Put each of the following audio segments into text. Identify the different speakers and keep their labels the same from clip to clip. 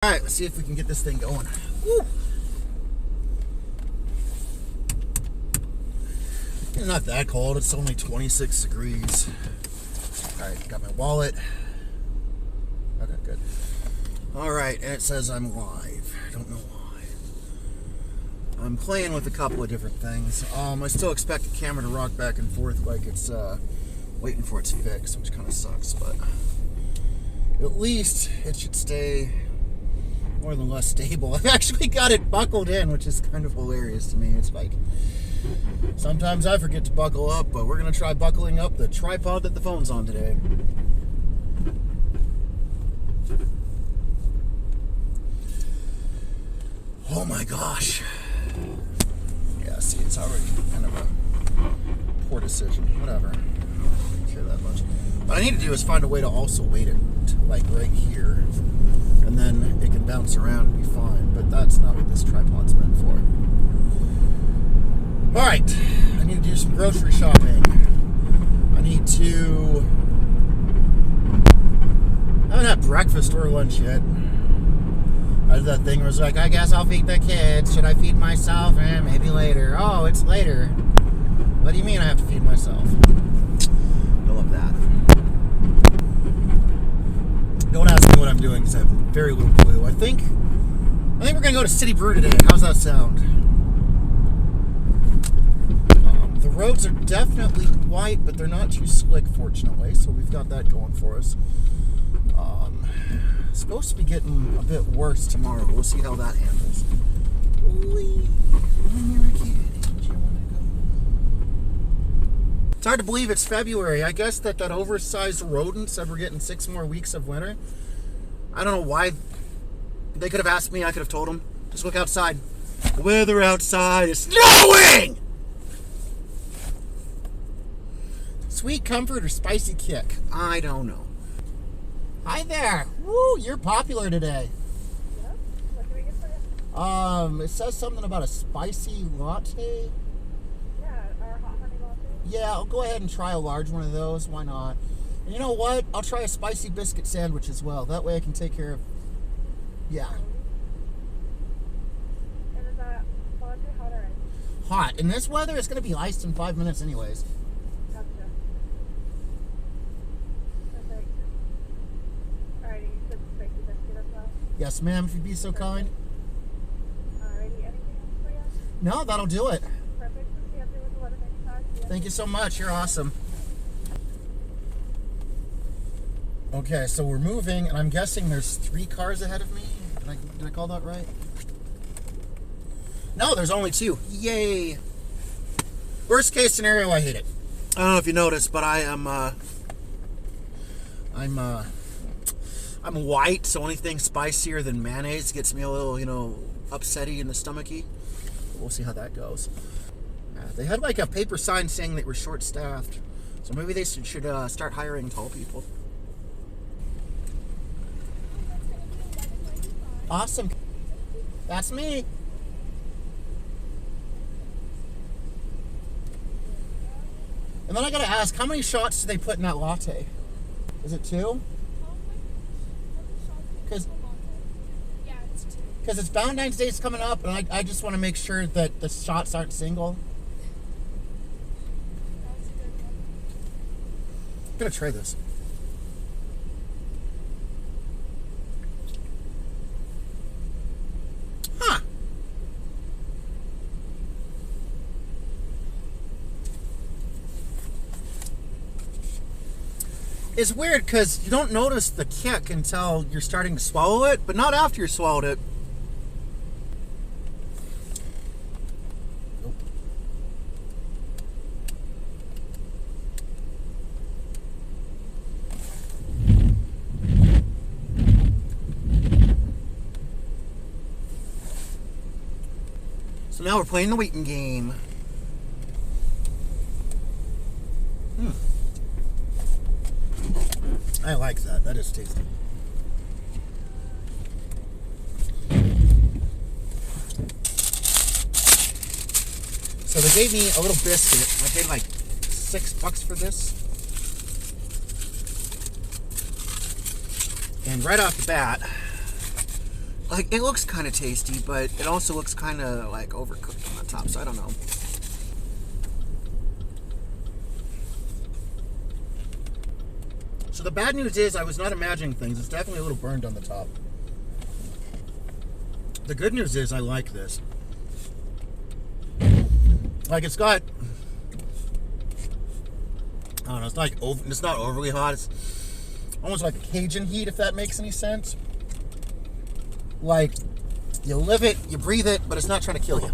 Speaker 1: All right, let's see if we can get this thing going. Woo. It's not that cold. It's only 26 degrees. All right, got my wallet. Okay, good. All right, and it says I'm live. I don't know why. I'm playing with a couple of different things. I still expect the camera to rock back and forth like it's waiting for its fix, which kind of sucks, but at least it should stay more than less stable. I've actually got it buckled in, which is kind of hilarious to me. It's like, sometimes I forget to buckle up, but we're going to try buckling up the tripod that the phone's on today. Oh my gosh. Yeah, see, it's already kind of a poor decision. Whatever. I don't care that much. What I need to do is find a way to also weight it to like right here, and then it can bounce around and be fine, but that's not what this tripod's meant for. Alright, I need to do some grocery shopping. I haven't had breakfast or lunch yet. I did that thing where it's like, I guess I'll feed the kids. Should I feed myself? Maybe later. Oh, it's later. What do you mean I have to feed myself? I love that. Don't ask me what I'm doing because I have very little clue. I think we're going to go to City Brew today. How's that sound? The roads are definitely white, but they're not too slick, fortunately, so we've got that going for us. It's supposed to be getting a bit worse tomorrow. We'll see how that handles. It's hard to believe it's February. I guess that oversized rodent said we're getting 6 more weeks of winter. I don't know why. They could have asked me. I could have told them. Just look outside. The weather outside is snowing! Sweet comfort or spicy kick? I don't know. Hi there. Woo, you're popular today.
Speaker 2: Yeah? What can we get for you?
Speaker 1: It says something about a spicy latte.
Speaker 2: Yeah, our hot honey latte.
Speaker 1: Yeah, I'll go ahead and try a large one of those. Why not? And you know what? I'll try a spicy biscuit sandwich as well. That way I can take care of... Yeah.
Speaker 2: And is that latte hot or ice?
Speaker 1: Hot. In this weather, it's going to be iced in 5 minutes anyways.
Speaker 2: Gotcha. Perfect. Alrighty, you said spicy biscuit as well?
Speaker 1: Yes, ma'am, if you'd be so kind.
Speaker 2: Alrighty, anything else for you?
Speaker 1: No, that'll do it.
Speaker 2: Perfect. We'll see you with 11 next time. See ya.
Speaker 1: Thank you so much. You're awesome. Okay, so we're moving, and I'm guessing there's 3 cars ahead of me. Did I call that right? No, there's only 2. Yay! Worst case scenario, I hate it. I don't know if you noticed, but I'm white, so anything spicier than mayonnaise gets me a little, upsetty in the stomachy. We'll see how that goes. They had like a paper sign saying that we're short-staffed, so maybe they should start hiring tall people. Awesome. That's me. And then I gotta ask, how many shots do they put in that latte? Is it 2? Because it's Valentine's Day's coming up, and I just want to make sure that the shots aren't single. I'm gonna try this. Huh. It's weird because you don't notice the kick until you're starting to swallow it, but not after you swallowed it. Nope. So now we're playing the waiting game. I like that. That is tasty. So they gave me a little biscuit. I paid like $6 for this. And right off the bat, Like, it looks kind of tasty, but it also looks kind of like overcooked on the top, so I don't know. So the bad news is I was not imagining things. It's definitely a little burned on the top. The good news is I like this. Like, it's got, I don't know, it's not overly hot. It's almost like a Cajun heat, if that makes any sense. Like, you live it, you breathe it, but it's not trying to kill you.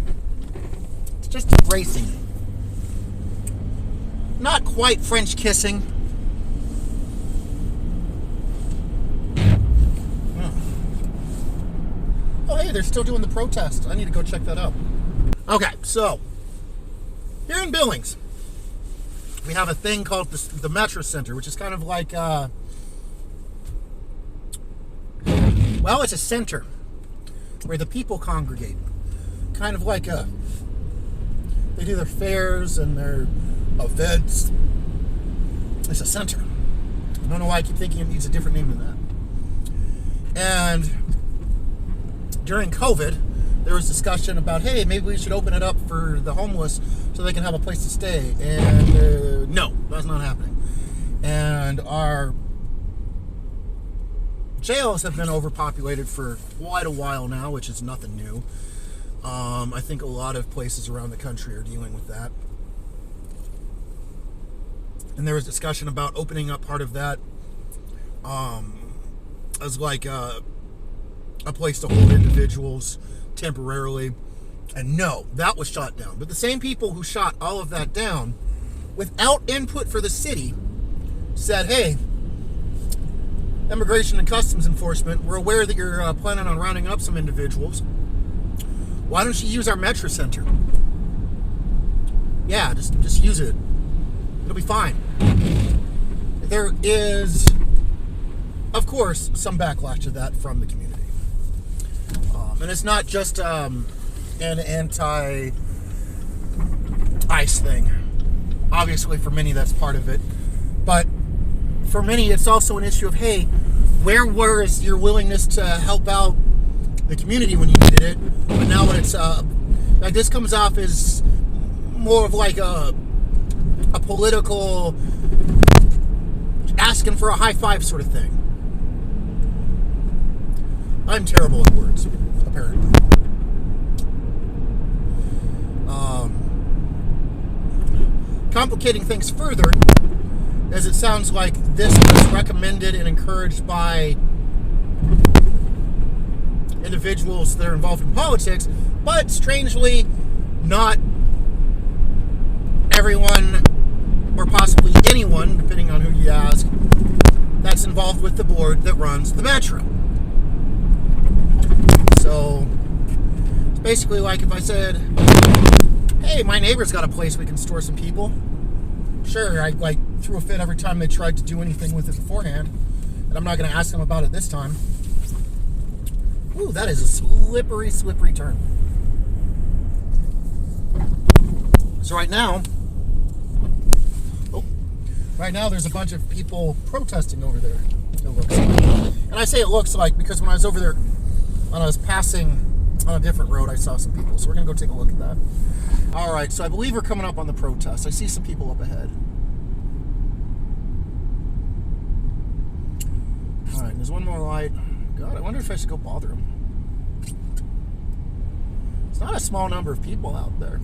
Speaker 1: It's just embracing it. Not quite French kissing. Oh, hey, they're still doing the protest. I need to go check that out. Okay, so here in Billings, we have a thing called the Metro Center, which is kind of like, well, it's a center where the people congregate. Kind of like they do their fairs and their events. It's a center. I don't know why I keep thinking it needs a different name than that. And during COVID, there was discussion about, hey, maybe we should open it up for the homeless so they can have a place to stay. And no, that's not happening. And our jails have been overpopulated for quite a while now, which is nothing new. I think a lot of places around the country are dealing with that. And there was discussion about opening up part of that as like a place to hold individuals temporarily. And no, that was shot down. But the same people who shot all of that down without input for the city said, hey, Immigration and Customs Enforcement, we're aware that you're planning on rounding up some individuals. Why don't you use our Metro Center? Yeah, just use it. It'll be fine. There is, of course, some backlash to that from the community. And it's not just an anti-ICE thing. Obviously, for many, that's part of it. But for many, it's also an issue of, hey, where was your willingness to help out the community when you needed it? But now when it's, like, this comes off as more of like a political asking for a high five sort of thing. I'm terrible at words, apparently. Complicating things further, as it sounds like this was recommended and encouraged by individuals that are involved in politics, but strangely, not everyone, or possibly anyone, depending on who you ask, that's involved with the board that runs the Metro. So, it's basically like if I said, hey, my neighbor's got a place we can store some people. Sure, I like threw a fit every time they tried to do anything with it beforehand, and I'm not going to ask them about it this time. Ooh, that is a slippery, slippery turn. So right now, there's a bunch of people protesting over there, it looks like. And I say it looks like because when I was over there, when I was passing on a different road, I saw some people. So we're going to go take a look at that. All right, so I believe we're coming up on the protest. I see some people up ahead. All right, there's one more light. God, I wonder if I should go bother them. It's not a small number of people out there.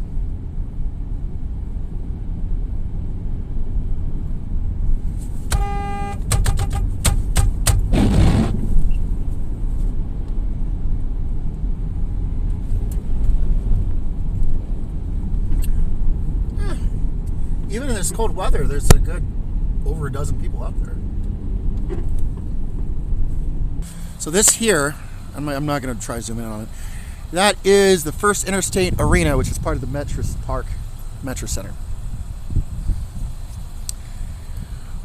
Speaker 1: Even in this cold weather, there's a good over a dozen people out there. So this here, I'm not going to try to zoom in on it. That is the First Interstate Arena, which is part of the Metro Center.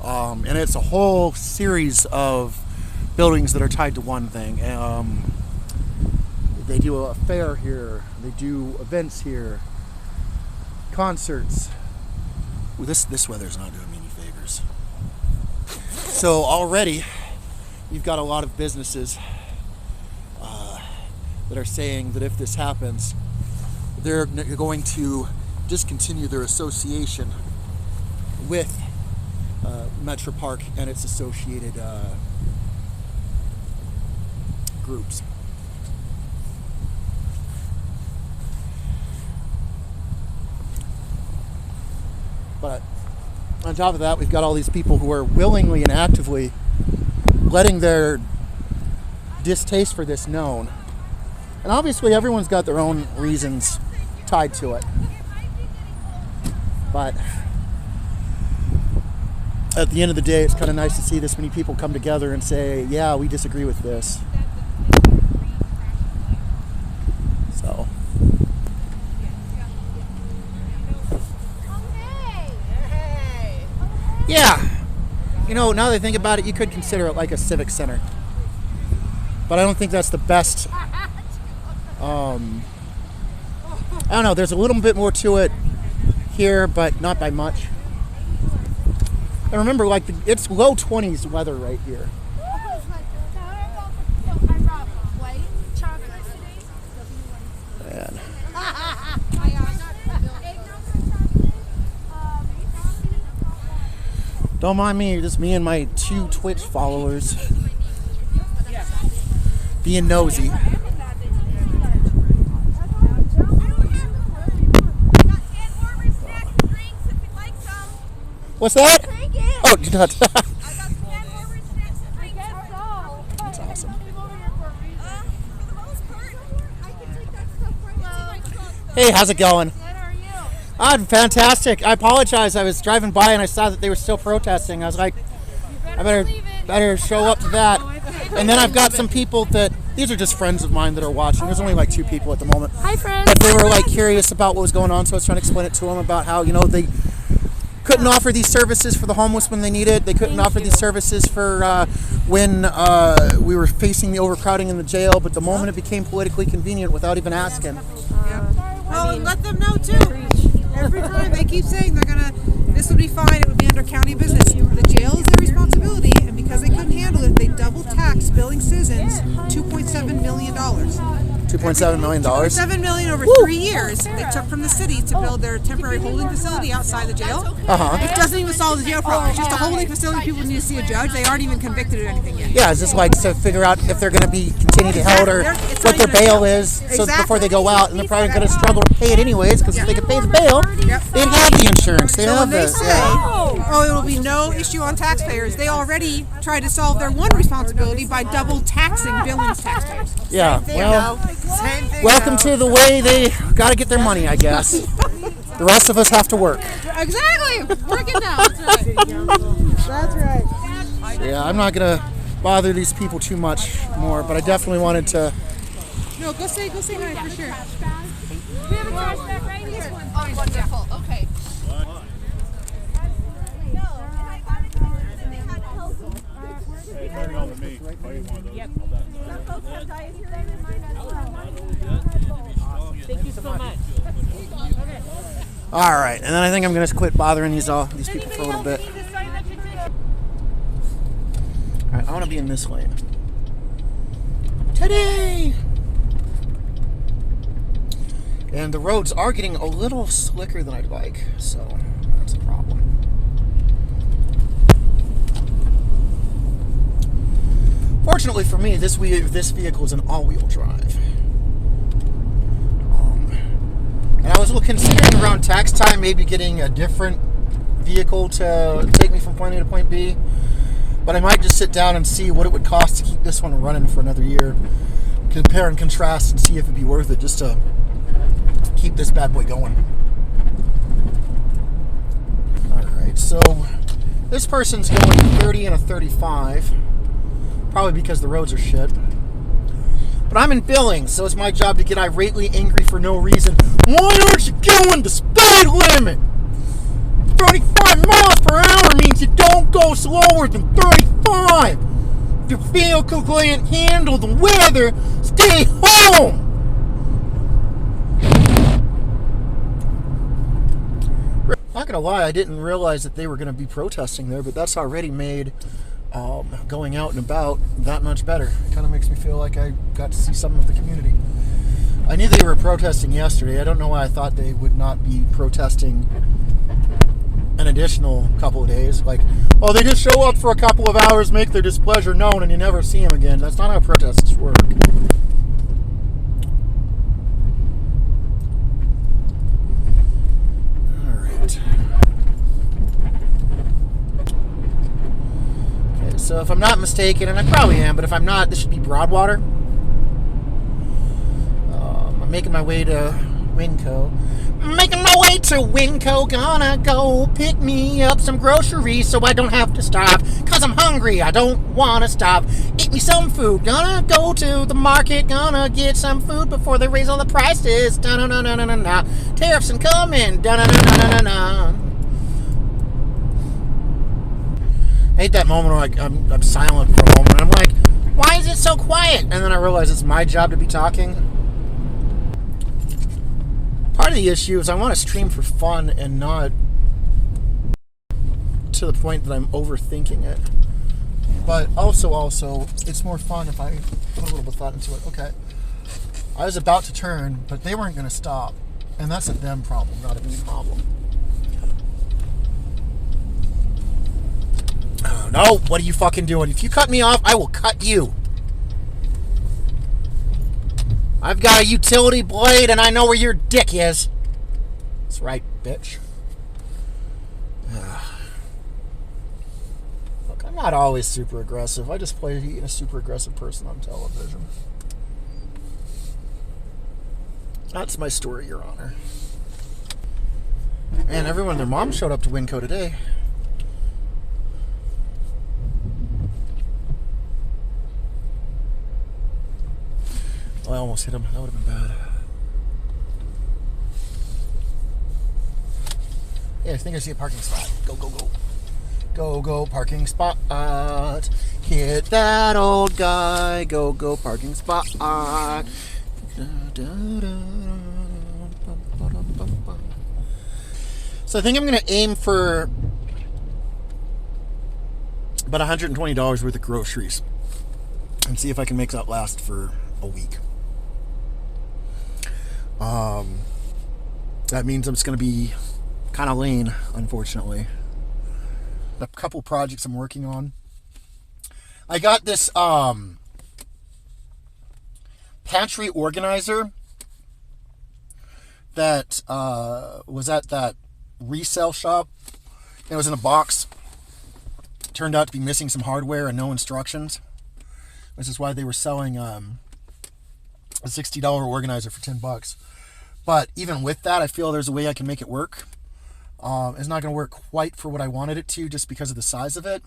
Speaker 1: And it's a whole series of buildings that are tied to one thing. They do a fair here. They do events here. Concerts. Ooh, this weather's not doing me any favors. So already, you've got a lot of businesses that are saying that if this happens, they're going to discontinue their association with Metro Park and its associated groups. But on top of that, we've got all these people who are willingly and actively letting their distaste for this known. And obviously everyone's got their own reasons tied to it. But at the end of the day, it's kind of nice to see this many people come together and say, yeah, we disagree with this. So. Yeah. You know, now that I think about it, you could consider it like a civic center. But I don't think that's the best. I don't know, there's a little bit more to it here, but not by much. And remember, like, it's low 20s weather right here. Man. Don't mind me, just me and my 2 Twitch followers being nosy. What's that? Oh, you not. That's awesome. Hey, how's it going? Ah, fantastic. I apologize. I was driving by and I saw that they were still protesting. I was like, I better show up to that. And then I've got some people that, these are just friends of mine that are watching. There's only like 2 people at the moment.
Speaker 3: Hi, friends.
Speaker 1: But they were like curious about what was going on, so I was trying to explain it to them about how, you know, they couldn't offer these services for the homeless when they need it. They couldn't offer these services for when we were facing the overcrowding in the jail. But the moment it became politically convenient, without even asking.
Speaker 4: Well, and let them know too. Every time they keep saying this would be fine, it would be under county business. The jail is their responsibility, and because they couldn't handle it, they double taxed billing citizens $2.7 million.
Speaker 1: $2.7 million?
Speaker 4: $7 million over 3 years they took from the city to build their temporary holding facility outside the jail. It doesn't even solve the jail problem. It's just a holding facility. People need to see a judge. They aren't even convicted of anything yet.
Speaker 1: Yeah, it's just like to figure out if they're going to be continued held or what their bail is, so before they go out, and they're probably going to struggle to pay it anyways, because if they could pay the bail, they'd have the insurance. They have
Speaker 4: They
Speaker 1: this.
Speaker 4: say, oh, it will be no issue on taxpayers. They already tried to solve their one responsibility by double taxing billings taxpayers.
Speaker 1: Yeah, well, welcome to the way they got to get their money, I guess. The rest of us have to work.
Speaker 4: Exactly. Working now. That's right.
Speaker 1: Yeah, I'm not going to bother these people too much more, but I definitely wanted to.
Speaker 4: No, go say hi for sure.
Speaker 3: We have a trash bag right here. Oh, wonderful. Okay. Thank you so much.
Speaker 1: All right, and then I think I'm going to quit bothering these people for a little bit. All right, I want to be in this lane. Today! And the roads are getting a little slicker than I'd like, so that's a problem. Fortunately for me, this vehicle is an all-wheel drive. And I was considering around tax time maybe getting a different vehicle to take me from point A to point B. But I might just sit down and see what it would cost to keep this one running for another year. Compare and contrast and see if it'd be worth it just to keep this bad boy going. Alright, so this person's going 30 and a 35. Probably because the roads are shit. But I'm in Billings, so it's my job to get irately angry for no reason. Why aren't you going the speed limit? 35 miles per hour means you don't go slower than 35. If your vehicle can't handle the weather, stay home. Not gonna lie, I didn't realize that they were gonna be protesting there, but that's already made going out and about that much better. It kind of makes me feel like I got to see some of the community. I knew they were protesting yesterday. I don't know why I thought they would not be protesting an additional couple of days. Like, oh, they just show up for a couple of hours, make their displeasure known, and you never see them again. That's not how protests work. All right. Okay, so if I'm not mistaken, and I probably am, but if I'm not, this should be Broadwater. I'm making my way to Winco. Making my way to Winco, gonna go pick me up some groceries so I don't have to stop. Cause I'm hungry, I don't wanna stop. Eat me some food, gonna go to the market, gonna get some food before they raise all the prices. Da-na-na-na-na-na. Tariffs incoming, da-na-na-na-na-na. I hate that moment where I'm silent for a moment and I'm like, why is it so quiet? And then I realize it's my job to be talking. Part of the issue is I want to stream for fun and not to the point that I'm overthinking it. But also, it's more fun if I put a little bit of thought into it. Okay, I was about to turn, but they weren't going to stop. And that's a them problem, not a me problem. Oh, no, what are you fucking doing? If you cut me off, I will cut you. I've got a utility blade and I know where your dick is. That's right, bitch. Look, I'm not always super aggressive. I just play a super aggressive person on television. That's my story, Your Honor. And everyone and their mom showed up to Winco today. Oh, I almost hit him. That would have been bad. Yeah, I think I see a parking spot. Go, go, go. Go, go, parking spot. Hit that old guy. Go, go, parking spot. So I think I'm going to aim for about $120 worth of groceries and see if I can make that last for a week. That means I'm just going to be kind of lean, unfortunately. A couple projects I'm working on. I got this pantry organizer that was at that resale shop. It was in a box. Turned out to be missing some hardware and no instructions. This is why they were selling a $60 organizer for $10. But even with that, I feel there's a way I can make it work. It's not going to work quite for what I wanted it to, just because of the size of it.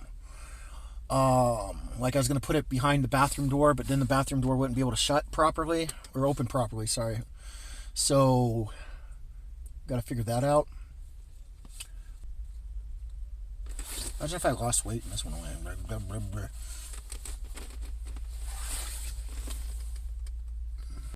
Speaker 1: Like I was going to put it behind the bathroom door, but then the bathroom door wouldn't be able to shut properly, or open properly, sorry. So, got to figure that out. Imagine if I lost weight and this went away.